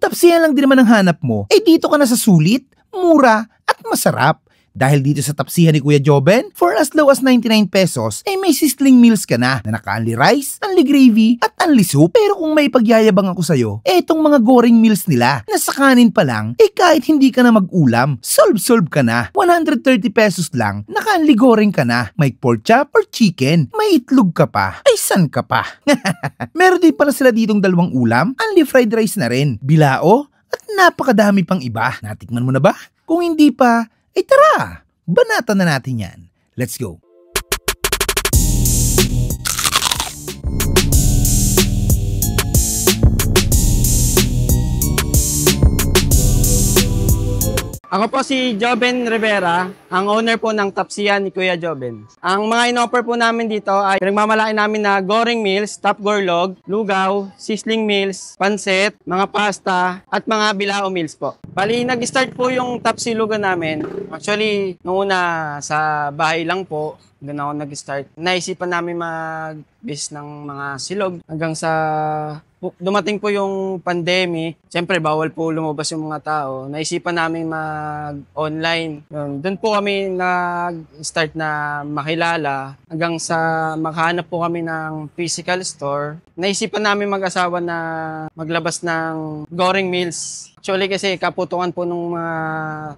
tapsihan lang din naman ang hanap mo, eh dito ka na sa sulit, mura at masarap. Dahil dito sa tapsihan ni Kuya Joben, for as low as 99 pesos, eh may sizzling meals ka na naka-only rice, only gravy, at only soup. Pero kung may pagyayabang ako sa'yo, eh itong mga goring meals nila, na sa kanin pa lang, eh kahit hindi ka na mag-ulam, solve ka na. 130 pesos lang, naka-only goring ka na. May pork chop or chicken, may itlog ka pa, ay san ka pa. Meron din pala sila ditong dalawang ulam, only fried rice na rin, bilao, at napakadami pang iba. Natikman mo na ba? Kung hindi pa, ay tara, banatan na natin yan. Let's go. Ako po si Joben Rivera, ang owner po ng Tapsihan ni Kuya Joben. Ang mga in-offer po namin dito ay pinagmamalaki namin na goring meals, top gorlog, lugaw, sizzling meals, pansit, mga pasta, at mga bilao meals po. Bali, nag-start po yung Tapsilugan namin. Actually, noong una sa bahay lang po, doon ako nag-start. Naisipan namin mag-bis ng mga silog hanggang sa dumating po yung pandemic. Siyempre, bawal po lumabas yung mga tao. Naisipan namin mag-online. Doon po kami nag-start na makilala hanggang sa makahanap po kami ng physical store. Naisipan namin mag-asawa na maglabas ng goring meals. Actually kasi kaputukan po ng mga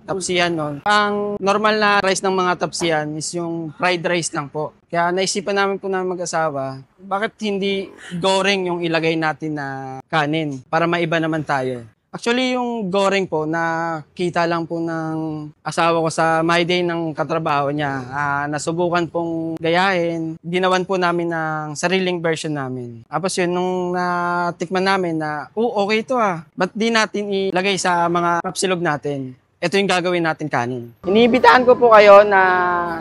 tapsihan noon. Ang normal na rice ng mga tapsihan is yung fried rice lang po. Kaya naisipan namin po na mag-asawa, bakit hindi goring yung ilagay natin na kanin para maiba naman tayo. Actually, yung goring po, nakita lang po ng asawa ko sa my day ng katrabaho niya. Nasubukan pong gayahin. Ginawan po namin ng sariling version namin. Tapos yun, nung natikman namin na, okay ito ba't di natin ilagay sa mga tapsilog natin? Ito yung gagawin natin kanin. Iniibitahan ko po kayo na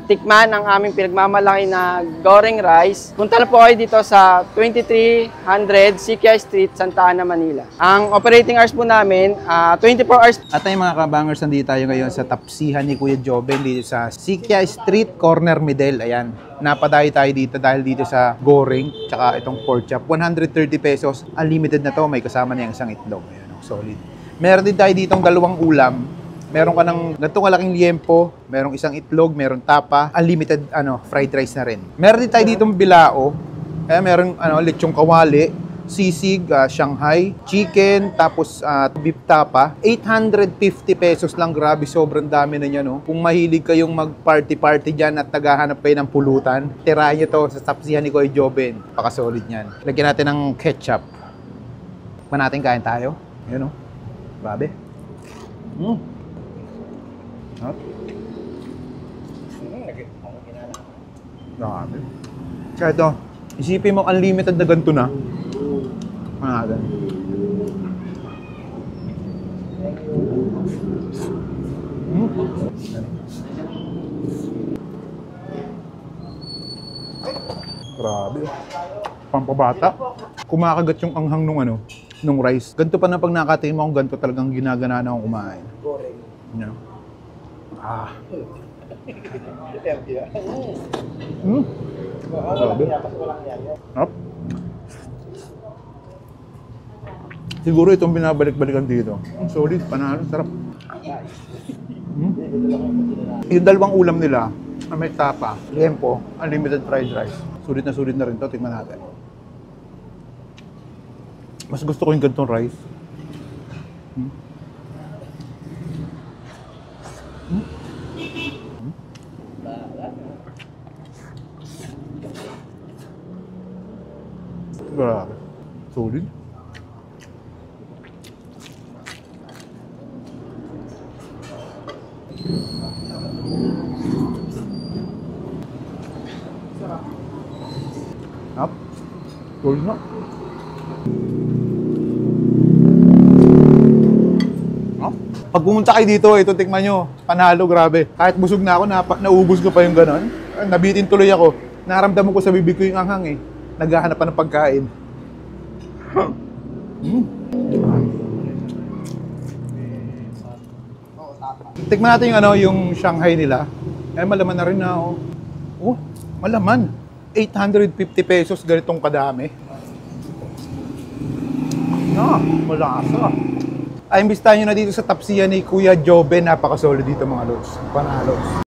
tikman ang aming pinagmamalaki na goring rice. Punta na po kayo dito sa 2300 Siquia Street, Santa Ana, Manila. Ang operating hours po namin, 24 hours. At ay mga kabangers, nandito tayo ngayon sa tapsihan ni Kuya Joben dito sa Siquia Street, Corner Middle. Ayan, napadayo tayo dito dahil dito sa goring, tsaka itong pork chop. 130 pesos, unlimited na to, may kasama niyang isang itlog. Ayan, solid. Meron din tayo ditong dalawang ulam. Meron ka ng ganitong kalaking liempo, merong isang itlog, meron tapa, unlimited fried rice na rin. Meron din tayo ditong bilao, meron lechong kawali, sisig, Shanghai, chicken, tapos beef tapa. 850 pesos lang, grabe, sobrang dami na niya, no? Kung mahilig kayong mag-party-party dyan at naghahanap kayo ng pulutan, tirahin nyo to sa tapsihan ni Kuya Joben. Pakasolid niyan. Lagyan natin ng ketchup. Kung natin kain tayo. Ayan, no? Grabe. Grabe. Kaya ito, isipin mo unlimited na ganito na. Grabe. Pampabata. Kumakagat yung anghang nung rice. Ganito pa na pag nakatingin mo kung ganito talagang ginagana na akong kumain. Yeah. Siguro itong binabalik-balikan dito. Solid, panalo, sarap. Yung dalawang ulam nila, may tapa, liempo, unlimited fried rice. Sulit na rin to, tingnan natin. Mas gusto ko yung ganitong rice. Grabe. Solid. Up. Solid na. Pag pumunta kayo dito, ito tikman nyo. Panalo, grabe. Kahit busog na ako, naubos ko pa yung ganon. Nabitin tuloy ako. Naramdaman ko sa bibig ko yung anghang Naghahanap pa ng pagkain. Tikman natin yung Shanghai nila. Malaman na rin na malaman. 850 pesos ganitong kadami. Malasa. Ay, imbitahan nyo na dito sa tapsihan ni Kuya Joben. Napaka-solid dito mga lods. Panalo.